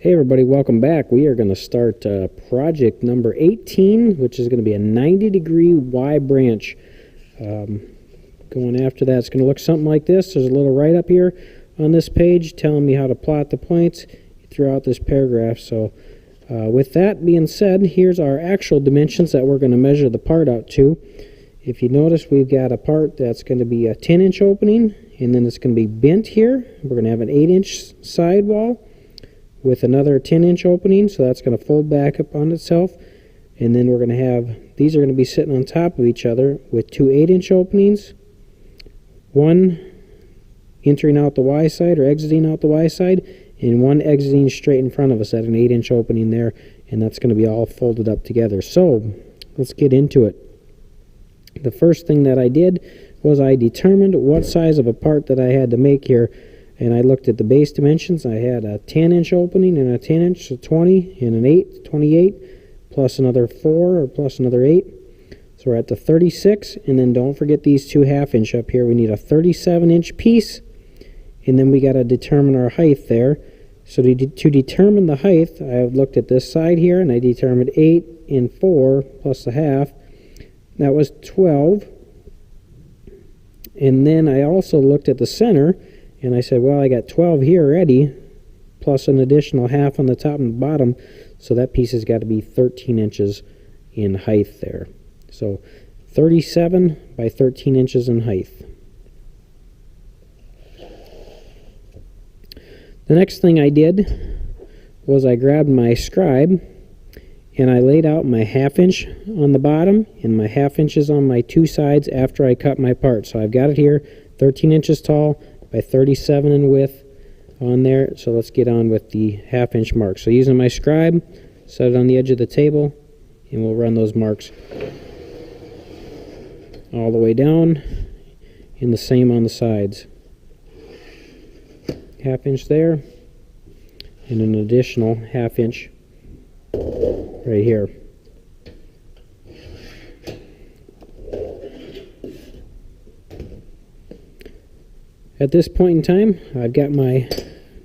Hey everybody, welcome back. We are going to start project number 18, which is going to be a 90-degree Y branch. Going after that, it's going to look something like this. There's a little write-up here on this page telling me how to plot the points throughout this paragraph. So with that being said, here's our actual dimensions that we're going to measure the part out to. If you notice, we've got a part that's going to be a 10-inch opening, and then it's going to be bent here. We're going to have an 8-inch sidewall with another 10-inch opening, so that's going to fold back up on itself. And then we're going to have, these are going to be sitting on top of each other with two 8-inch openings, one entering out the Y side or exiting out the Y side, and one exiting straight in front of us at an 8-inch opening there, and that's going to be all folded up together. So let's get into it. The first thing that I did was I determined what size of a part that I had to make here. And I looked at the base dimensions. I had a 10-inch opening and a 10-inch, so 20, and an 8, 28, plus another 4 or plus another 8. So we're at the 36, and then don't forget these two 1/2-inch up here. We need a 37-inch piece, and then we got to determine our height there. So to determine the height, I looked at this side here, and I determined 8 and 4 plus a 1/2. That was 12. And then I also looked at the center, and I said, well, I got 12 here already, plus an additional 1/2 on the top and the bottom, so that piece has got to be 13 inches in height there. So 37 by 13 inches in height. The next thing I did was I grabbed my scribe, and I laid out my 1/2-inch on the bottom and my 1/2 inches on my two sides after I cut my part. So I've got it here, 13 inches tall, by 37 in width on there. So let's get on with the 1/2-inch mark. So using my scribe, set it on the edge of the table, and we'll run those marks all the way down, and the same on the sides. 1/2 inch there, and an additional 1/2 inch right here. At this point in time, I've got my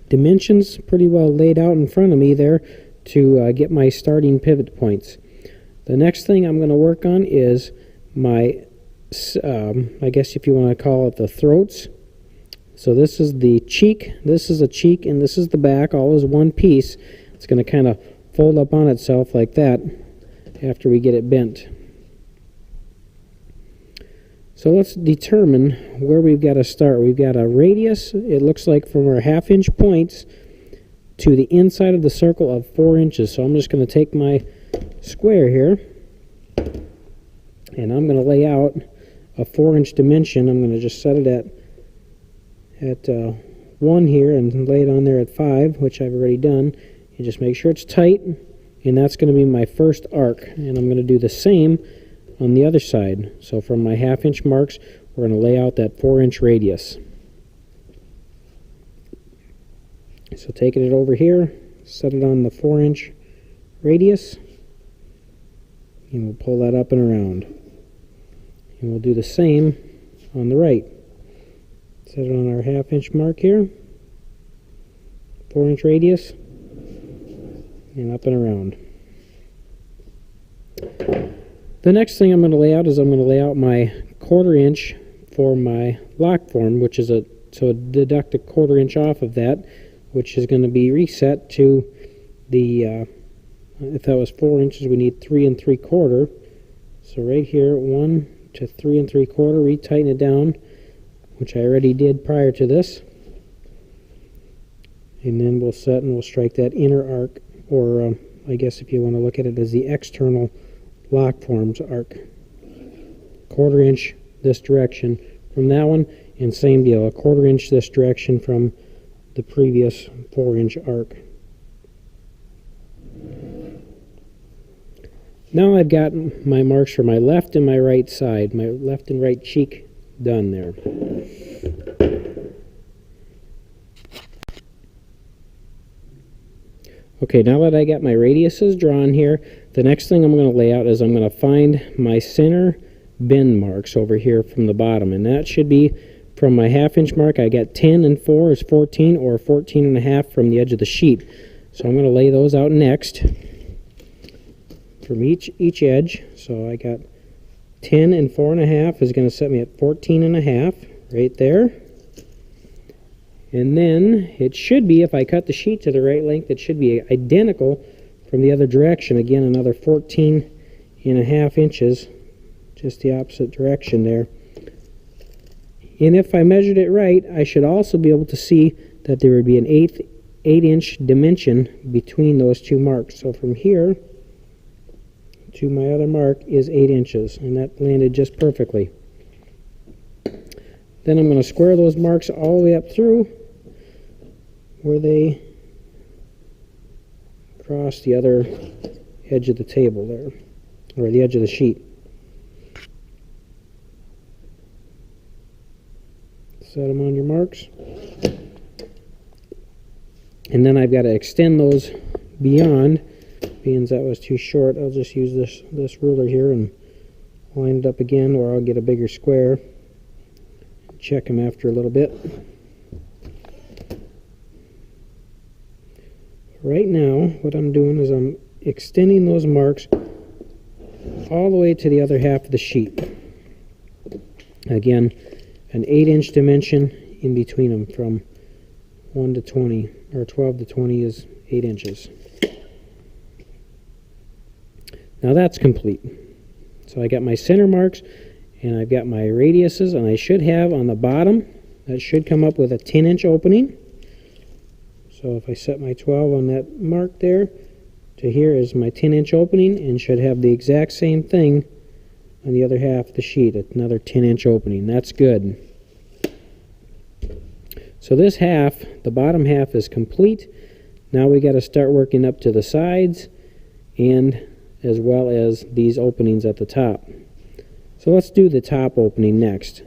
dimensions pretty well laid out in front of me there to get my starting pivot points. The next thing I'm going to work on is my, I guess if you want to call it the throats. So this is the cheek, this is a cheek, and this is the back, all as one piece. It's going to kind of fold up on itself like that after we get it bent. So let's determine where we've got to start. We've got a radius, it looks like from our 1/2-inch points to the inside of the circle of 4 inches. So I'm just going to take my square here, and I'm going to lay out a 4-inch dimension. I'm going to just set it at 1 here and lay it on there at 5, which I've already done. And just make sure it's tight, and that's going to be my first arc. And I'm going to do the same on the other side. So from my 1/2-inch marks, we're going to lay out that 4-inch radius. So taking it over here, set it on the 4-inch radius, and we'll pull that up and around. And we'll do the same on the right. Set it on our 1/2-inch mark here, 4-inch radius, and up and around. The next thing I'm going to lay out is I'm going to lay out my 1/4 inch for my lock form, which is so deduct a 1/4 inch off of that, which is going to be reset to the, if that was 4 inches, we need 3 3/4. So right here, 1 to 3 3/4, retighten it down, which I already did prior to this. And then we'll set and we'll strike that inner arc, or I guess if you want to look at it as the external lock forms arc. 1/4 inch this direction from that one, and same deal, a 1/4 inch this direction from the previous 4-inch arc. Now I've got my marks for my left and my right side, my left and right cheek done there. Okay, now that I got my radiuses drawn here, the next thing I'm going to lay out is I'm going to find my center bend marks over here from the bottom, and that should be from my 1/2 inch mark. I got 10 and 4 is 14, or 14 and a half from the edge of the sheet. So I'm going to lay those out next from each edge. So I got 10 and 4.5 is going to set me at 14.5 right there. And then it should be, if I cut the sheet to the right length, it should be identical from the other direction. Again, another 14.5 inches, just the opposite direction there. And if I measured it right, I should also be able to see that there would be an 8-inch dimension between those two marks. So from here to my other mark is 8 inches, and that landed just perfectly. Then I'm going to square those marks all the way up through where they cross the other edge of the table there, or the edge of the sheet. Set them on your marks. And then I've got to extend those beyond. Being that was too short, I'll just use this ruler here and line it up again, or I'll get a bigger square. Check them after a little bit. Right now, what I'm doing is I'm extending those marks all the way to the other half of the sheet. Again, an 8-inch dimension in between them from 1 to 20, or 12 to 20 is 8 inches. Now that's complete. So I got my center marks, and I've got my radiuses, and I should have on the bottom, that should come up with a 10-inch opening. So if I set my 12 on that mark there, to here is my 10-inch opening, and should have the exact same thing on the other half of the sheet, another 10-inch opening. That's good. So this half, the bottom half, is complete. Now we got to start working up to the sides, and as well as these openings at the top. So let's do the top opening next.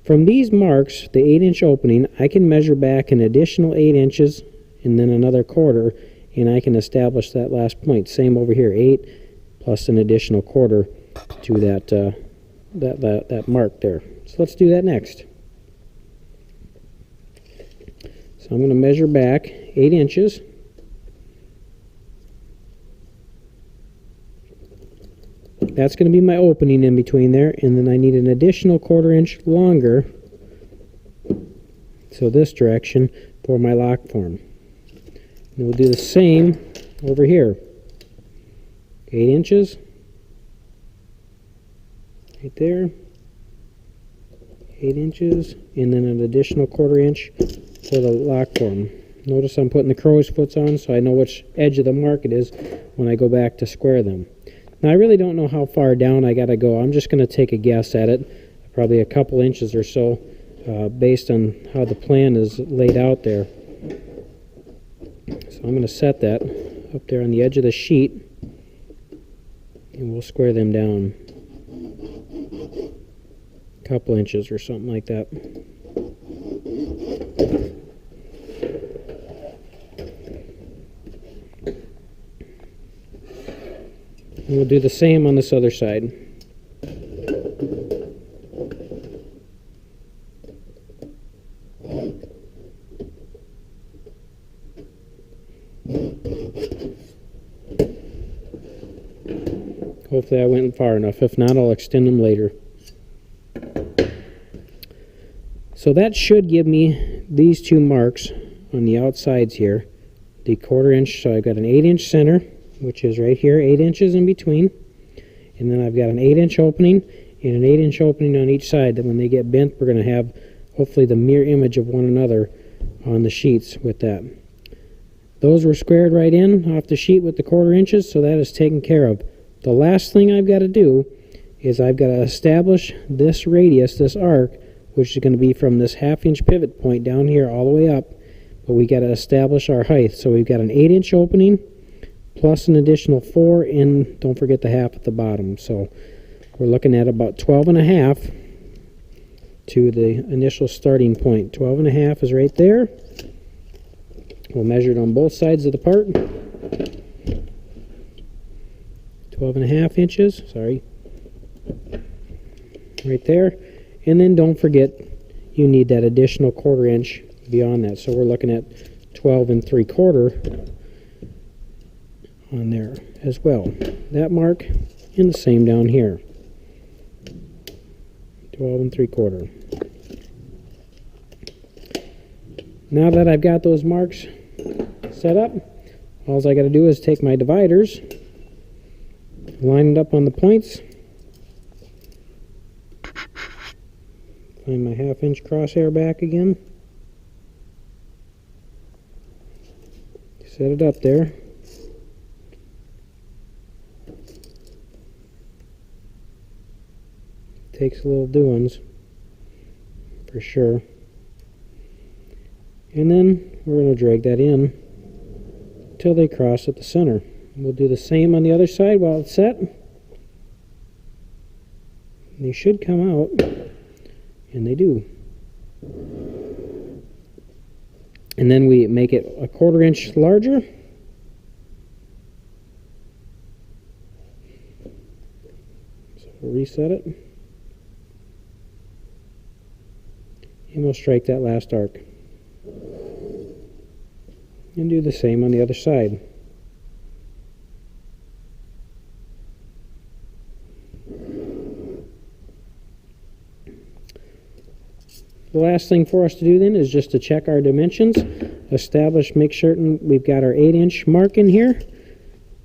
From these marks, the 8-inch opening, I can measure back an additional 8 inches and then another quarter, and I can establish that last point. Same over here, 8 plus an additional quarter to that mark there. So let's do that next. So I'm going to measure back 8 inches. That's going to be my opening in between there, and then I need an additional 1/4 inch longer, so this direction, for my lock form. And we'll do the same over here. 8 inches right there, 8 inches, and then an additional 1/4 inch for the lock form. Notice I'm putting the crow's foots on so I know which edge of the mark it is when I go back to square them. Now I really don't know how far down I got to go. I'm just going to take a guess at it, probably a couple inches or so, based on how the plan is laid out there. So I'm going to set that up there on the edge of the sheet, and we'll square them down a couple inches or something like that. And we'll do the same on this other side. Hopefully I went far enough. If not, I'll extend them later. So that should give me these two marks on the outsides here. The 1/4 inch, so I've got an 8-inch center, which is right here, 8 inches in between, and then I've got an 8-inch opening and an 8-inch opening on each side. That when they get bent, we're going to have hopefully the mirror image of one another on the sheets with that. Those were squared right in off the sheet with the 1/4 inches, so that is taken care of. The last thing I've got to do is I've got to establish this radius, this arc, which is going to be from this 1/2-inch pivot point down here all the way up, but we got to establish our height. So we've got an 8-inch opening plus an additional 4, and don't forget the half at the bottom. So we're looking at about 12.5 to the initial starting point. 12.5 is right there. We'll measure it on both sides of the part. 12.5 inches, sorry, right there. And then don't forget, you need that additional 1/4 inch beyond that. So we're looking at 12 3/4 on there as well. That mark and the same down here. 12 3/4. Now that I've got those marks set up, all I got to do is take my dividers, line it up on the points, find my 1/2 inch crosshair back again, set it up there. Takes a little doings for sure. And then we're going to drag that in until they cross at the center. We'll do the same on the other side while it's set. They should come out, and they do. And then we make it a 1/4 inch larger. So we'll reset it. And we'll strike that last arc. And do the same on the other side. The last thing for us to do then is just to check our dimensions, establish, make certain we've got our 8-inch mark in here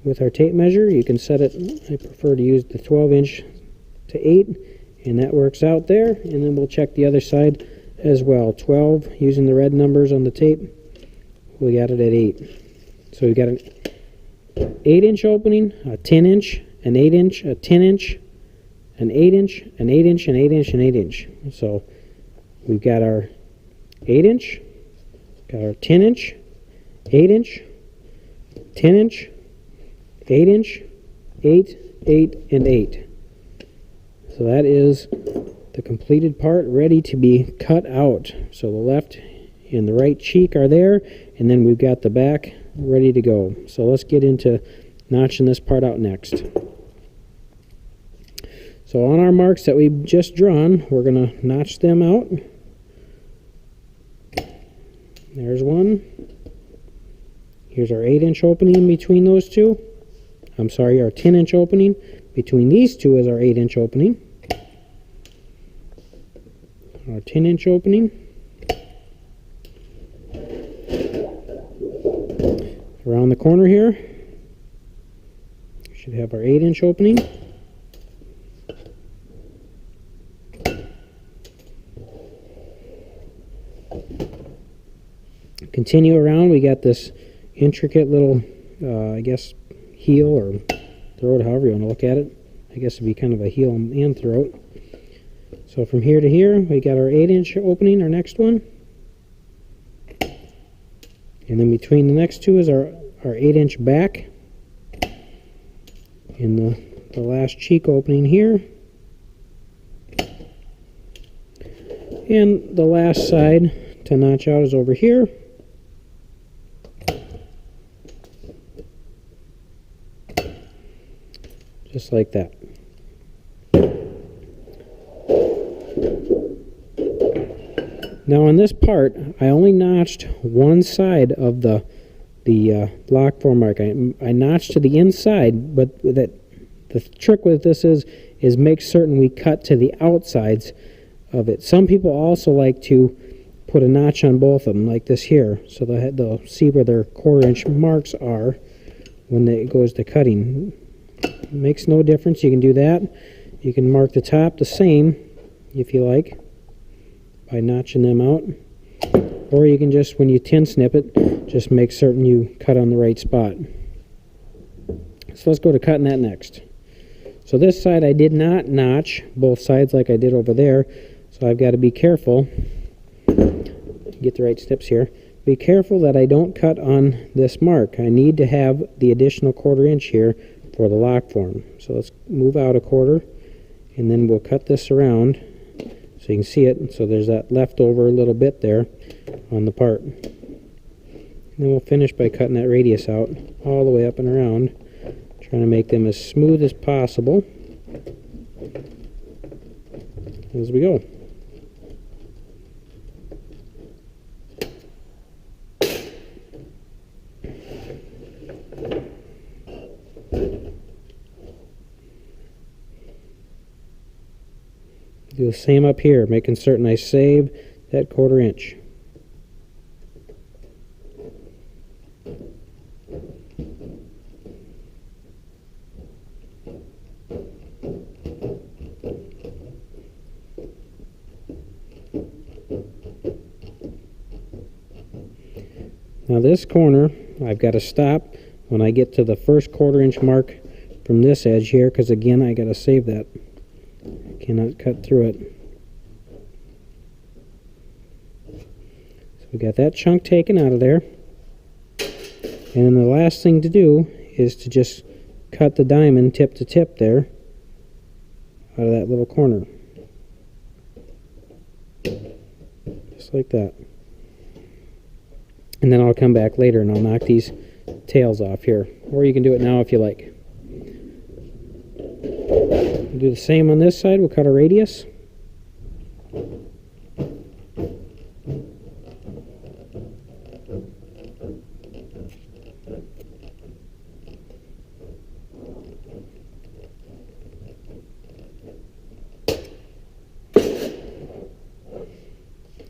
with our tape measure. You can set it, I prefer to use the 12-inch to 8, and that works out there. And then we'll check the other side as well. 12, using the red numbers on the tape, we got it at 8. So we've got an 8-inch opening, a 10-inch, an 8-inch, a 10-inch, an 8-inch, an 8-inch, an 8-inch, an 8-inch. So we've got our 8-inch, got our 10-inch, 8-inch, 10-inch, 8-inch, 8, 8, and 8. So that is the completed part ready to be cut out. So the left and the right cheek are there, and then we've got the back ready to go. So let's get into notching this part out next. So on our marks that we've just drawn, we're going to notch them out. There's one. Here's our 8-inch opening in between those two. I'm sorry, our 10-inch opening. Between these two is our 8-inch opening. Our 10-inch opening. Around the corner here, we should have our 8-inch opening. Continue around, we got this intricate little, I guess, heel or throat, however you want to look at it. I guess it'd be kind of a heel and throat. So from here to here, we got our 8-inch opening, our next one. And then between the next two is our 8-inch back. And the last cheek opening here. And the last side to notch out is over here. Just like that. Now on this part, I only notched one side of the block form mark. I notched to the inside, but the trick with this is make certain we cut to the outsides of it. Some people also like to put a notch on both of them, like this here, so they'll see where their 1/4 inch marks are when it goes to cutting. It makes no difference. You can do that. You can mark the top the same if you like by notching them out, or you can just, when you tin snip it, just make certain you cut on the right spot. So let's go to cutting that next. So this side I did not notch both sides like I did over there, so I've got to be careful. Get the right snips here. Be careful that I don't cut on this mark. I need to have the additional 1/4 inch here for the lock form. So let's move out a 1/4, and then we'll cut this around so you can see it. So there's that leftover little bit there on the part. And then we'll finish by cutting that radius out all the way up and around, trying to make them as smooth as possible as we go. Do the same up here, making certain I save that 1/4 inch. Now this corner, I've got to stop when I get to the first 1/4 inch mark from this edge here, because again, I got to save that. I cannot cut through it. So we got that chunk taken out of there. And then the last thing to do is to just cut the diamond tip to tip there out of that little corner. Just like that. And then I'll come back later and I'll knock these tails off here. Or you can do it now if you like. We'll do the same on this side. We'll cut a radius.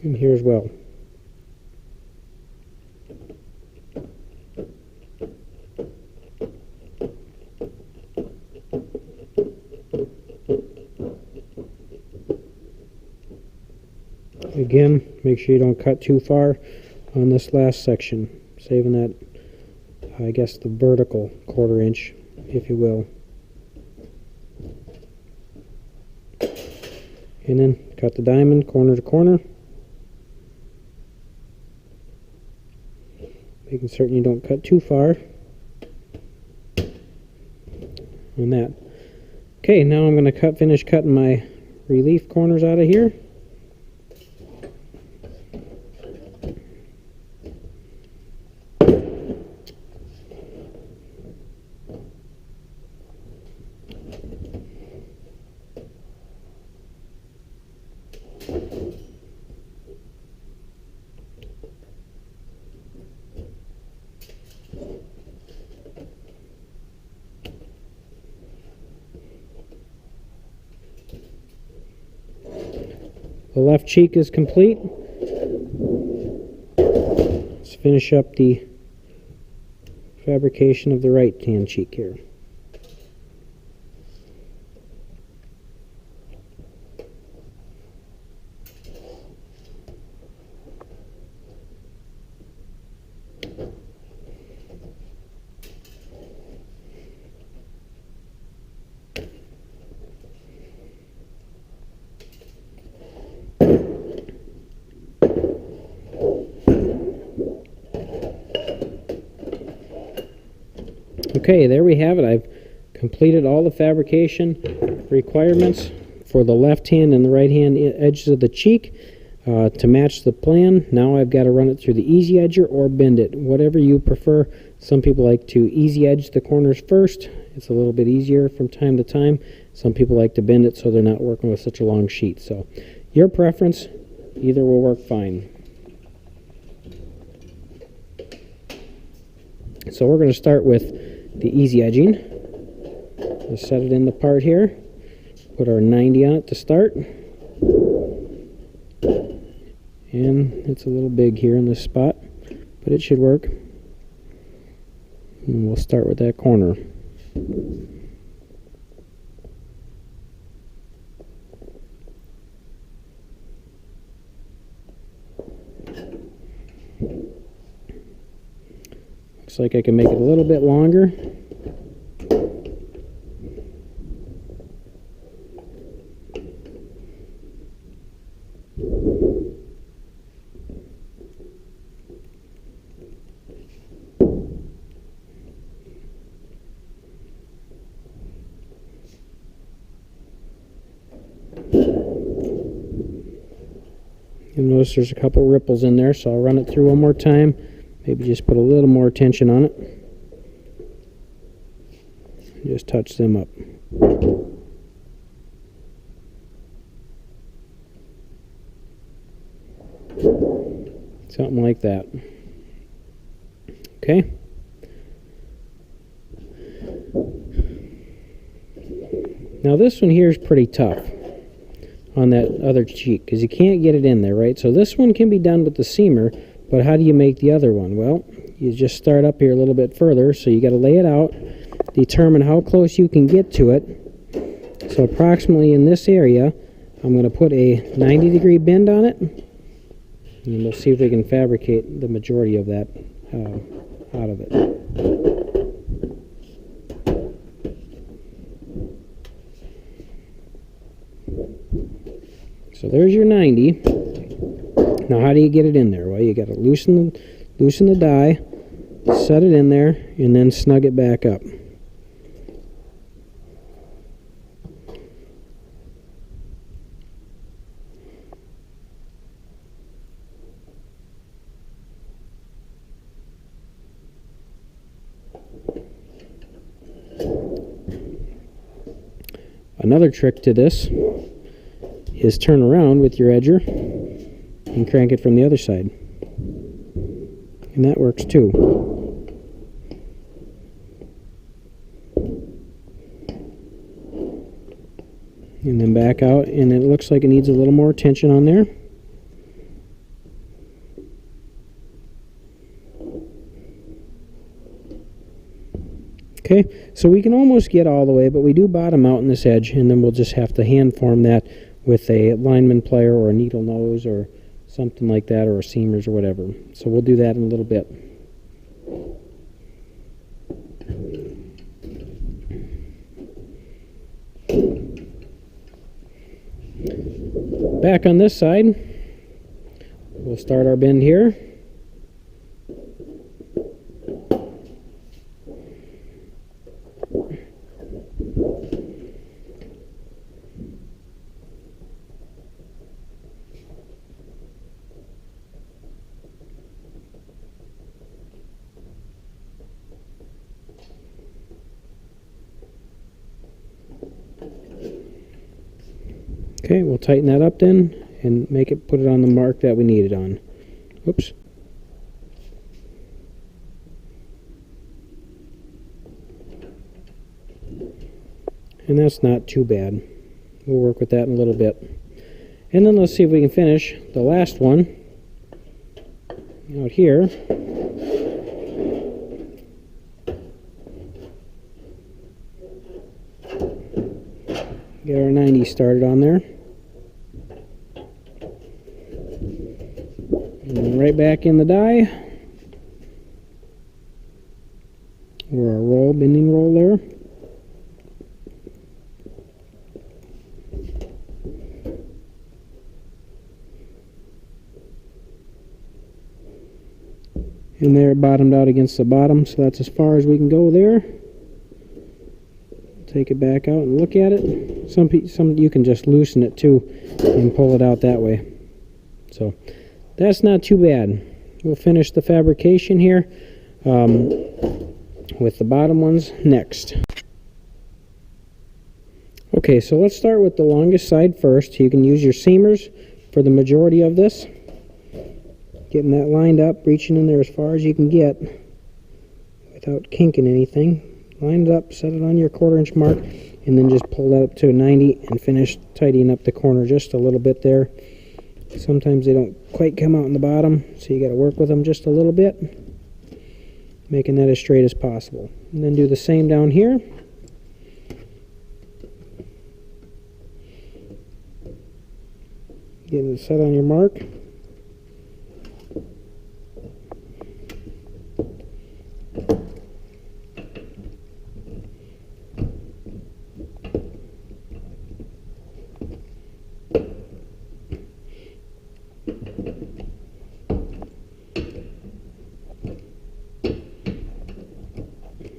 And here as well. Again, make sure you don't cut too far on this last section, saving that, I guess, the vertical 1/4 inch, if you will. And then cut the diamond corner to corner, making certain you don't cut too far on that. Okay, now I'm going to finish cutting my relief corners out of here. The left cheek is complete. Let's finish up the fabrication of the right hand cheek here. Okay, there we have it. I've completed all the fabrication requirements for the left hand and the right hand edges of the cheek to match the plan. Now I've got to run it through the easy edger or bend it, whatever you prefer. Some people like to easy edge the corners first. It's a little bit easier from time to time. Some people like to bend it so they're not working with such a long sheet. So your preference, either will work fine. So we're going to start with the easy edging. We'll set it in the part here. Put our 90 on it to start. And it's a little big here in this spot, but it should work. And we'll start with that corner. Looks like I can make it a little bit longer. You'll notice there's a couple ripples in there, so I'll run it through one more time. Maybe just put a little more tension on it. Just touch them up. Something like that. Okay. Now this one here is pretty tough. on that other cheek, because you can't get it in there, right? So this one can be done with the seamer, but how do you make the other one? Well, you just start up here a little bit further, so you got to lay it out, determine how close you can get to it. So approximately in this area, I'm going to put a 90-degree bend on it, and we'll see if we can fabricate the majority of that out of it. So there's your 90. Now how do you get it in there? Well, you got to loosen the die, set it in there, and then snug it back up. Another trick to this is turn around with your edger and crank it from the other side. And that works too. And then back out, and it looks like it needs a little more tension on there. Okay, so we can almost get all the way, but we do bottom out in this edge, and then we'll just have to hand form that with a lineman plier or a needle nose or something like that, or a seamers or whatever. So we'll do that in a little bit. Back on this side, we'll start our bend here. Okay, we'll tighten that up then and put it on the mark that we need it on. Oops. And that's not too bad. We'll work with that in a little bit. And then let's see if we can finish the last one out here. Get our 90 started on there. And then right back in the die. Or our bending roll there. And there it bottomed out against the bottom, so that's as far as we can go there. Take it back out and look at it. Some you can just loosen it too and pull it out that way. So that's not too bad. We'll finish the fabrication here with the bottom ones next. Okay, so let's start with the longest side first. You can use your seamers for the majority of this. Getting that lined up, reaching in there as far as you can get without kinking anything. Line it up, set it on your 1/4 inch mark, and then just pull that up to a 90 and finish tidying up the corner just a little bit there. Sometimes they don't quite come out in the bottom, so you got to work with them just a little bit, making that as straight as possible. And then do the same down here. Getting it set on your mark.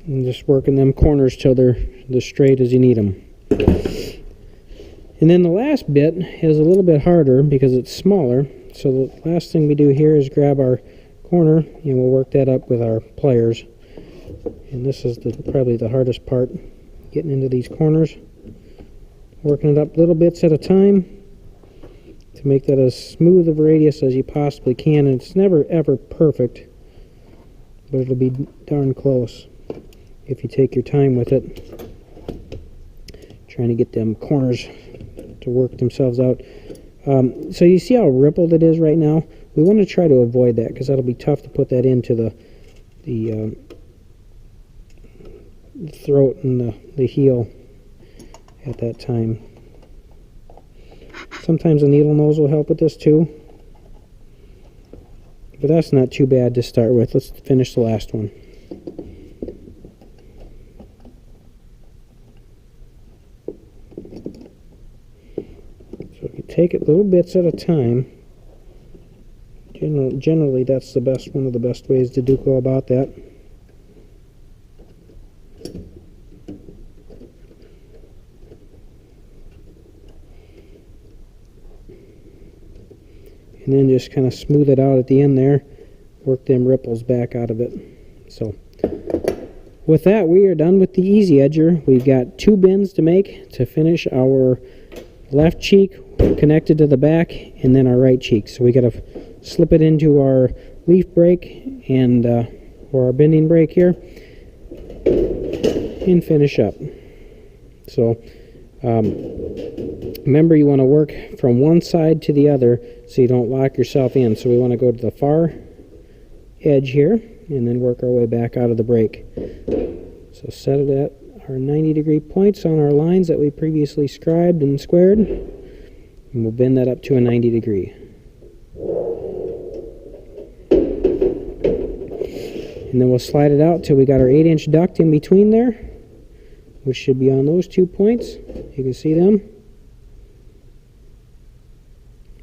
And just working them corners till they're as straight as you need them. And then the last bit is a little bit harder because it's smaller. So the last thing we do here is grab our corner and we'll work that up with our pliers. And this is probably the hardest part, getting into these corners. Working it up little bits at a time to make that as smooth of a radius as you possibly can. And it's never ever perfect, but it'll be darn close if you take your time with it, trying to get them corners to work themselves out. So you see how rippled it is right now? We want to try to avoid that because that'll be tough to put that into the throat and the heel at that time. Sometimes a needle nose will help with this too, but that's not too bad to start with. Let's finish the last one. So if you take it little bits at a time, generally that's one of the best ways to go about that. And then just kind of smooth it out at the end there, work them ripples back out of it. So with that, we are done with the easy edger. We've got 2 bends to make to finish our left cheek connected to the back, and then our right cheek. So we got to slip it into our leaf brake and or our bending brake here and finish up. So remember, you want to work from one side to the other so you don't lock yourself in. So we want to go to the far edge here and then work our way back out of the brake. So set it at our 90-degree points on our lines that we previously scribed and squared, and we'll bend that up to a 90-degree. And then we'll slide it out till we got our 8-inch duct in between there, which should be on those 2 points. You can see them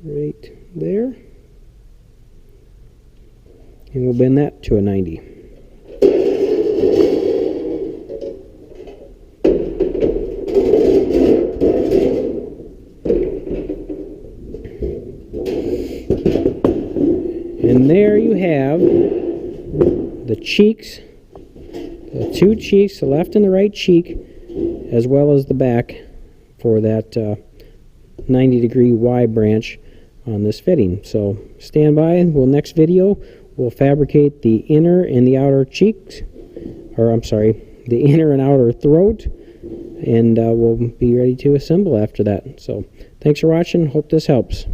right there, and we'll bend that to a 90. And there you have the cheeks, the 2 cheeks, the left and the right cheek, as well as the back for that 90-degree Y branch on this fitting. So stand by. Next video we'll fabricate the inner and the outer cheeks, or I'm sorry, the inner and outer throat, and we'll be ready to assemble after that. So thanks for watching. Hope this helps.